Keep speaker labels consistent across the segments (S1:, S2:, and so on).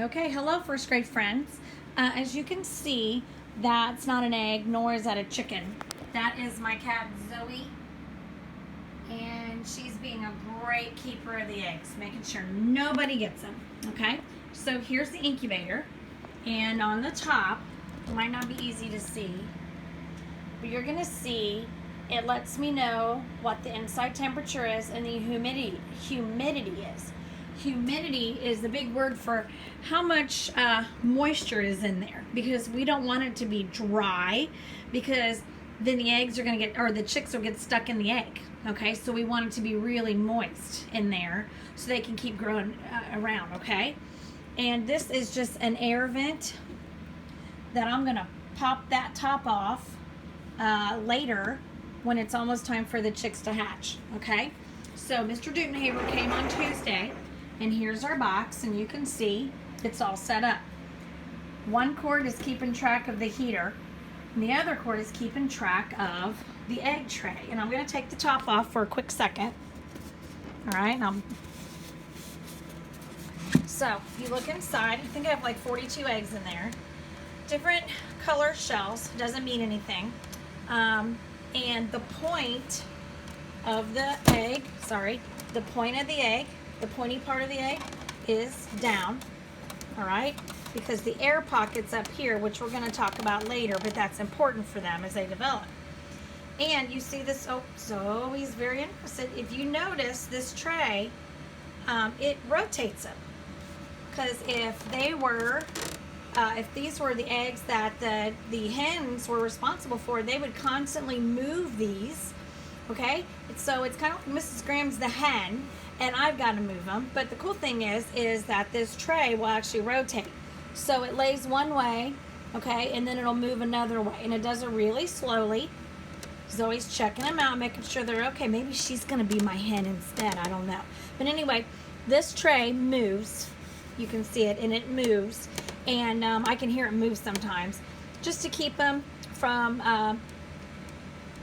S1: Okay, hello first grade friends. As you can see, that's not an egg, nor is that a chicken. That is my cat Zoe, and she's being a great keeper of the eggs, making sure nobody gets them, okay? So here's the incubator, and on the top, it might not be easy to see, but you're gonna see it lets me know what the inside temperature is and the humidity is. Humidity is the big word for how much moisture is in there, because we don't want it to be dry, because then the eggs are going to get, or the chicks will get stuck in the egg. Okay, so we want it to be really moist in there so they can keep growing around. Okay, and this is just an air vent that I'm going to pop that top off later when it's almost time for the chicks to hatch. Okay, so Mr. Dutenhaver came on Tuesday. And here's our box, and you can see it's all set up. One cord is keeping track of the heater, and the other cord is keeping track of the egg tray. And I'm going to take the top off for a quick second. All right. So if you look inside, I think I have like 42 eggs in there. Different color shells, doesn't mean anything. And the point of the egg, the point of the egg, the pointy part of the egg is down, all right? Because the air pocket's up here, which we're gonna talk about later, but that's important for them as they develop. And you see this, so he's very interested. If you notice this tray, it rotates them. Because if these were the eggs that the hens were responsible for, they would constantly move these, okay? So it's kind of like Mrs. Graham's the hen, and I've got to move them. But the cool thing is that this tray will actually rotate. So it lays one way, okay, and then it'll move another way. And it does it really slowly. Zoe's checking them out, making sure they're okay. Maybe she's going to be my hen instead. I don't know. But anyway, this tray moves. You can see it, and it moves. And I can hear it move sometimes, just to keep them from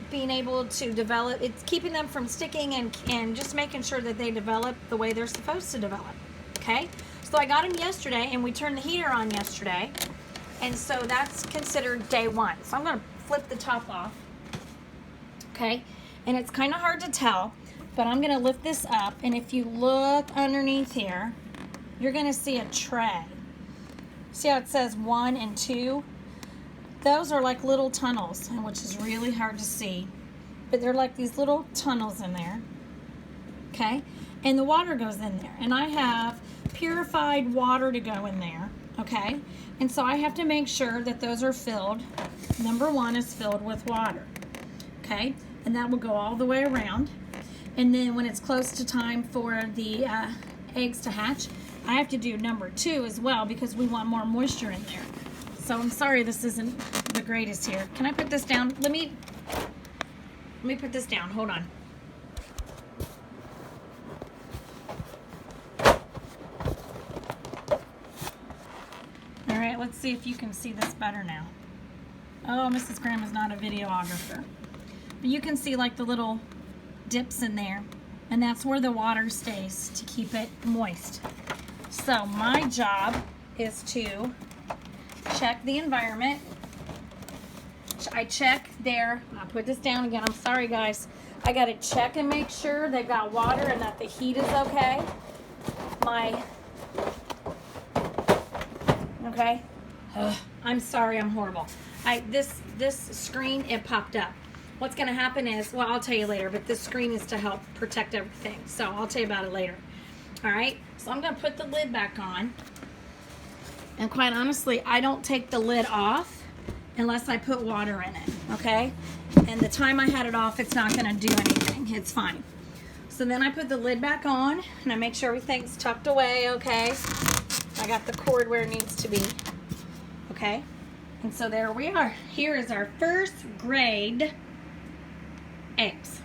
S1: being able to develop. It's keeping them from sticking and just making sure that they develop the way they're supposed to develop. Okay, so I got them yesterday, and we turned the heater on yesterday, and so that's considered day one. So I'm going to flip the top off, okay, and it's kind of hard to tell, but I'm going to lift this up, and if you look underneath here, you're going to see a tray. See how it says 1 and 2? Those are like little tunnels, which is really hard to see, but they're like these little tunnels in there, okay? And the water goes in there, and I have purified water to go in there, okay? And so I have to make sure that those are filled. Number 1 is filled with water, okay? And that will go all the way around. And then when it's close to time for the eggs to hatch, I have to do number 2 as well, because we want more moisture in there. So I'm sorry this isn't the greatest here. Can I put this down? Let me put this down. Hold on. All right, let's see if you can see this better now. Oh, Mrs. Graham is not a videographer. But you can see like the little dips in there, and that's where the water stays to keep it moist. So my job is to check the environment. I check there. I'll put this down again. I'm sorry, guys. I got to check and make sure they've got water and that the heat is okay. Okay. I'm sorry. I'm horrible. This screen, it popped up. What's going to happen is, well, I'll tell you later, but this screen is to help protect everything. So I'll tell you about it later. All right. So I'm going to put the lid back on. And quite honestly, I don't take the lid off unless I put water in it, okay? And the time I had it off, it's not gonna do anything. It's fine. So then I put the lid back on, and I make sure everything's tucked away, okay? I got the cord where it needs to be, okay? And so there we are. Here is our first grade eggs.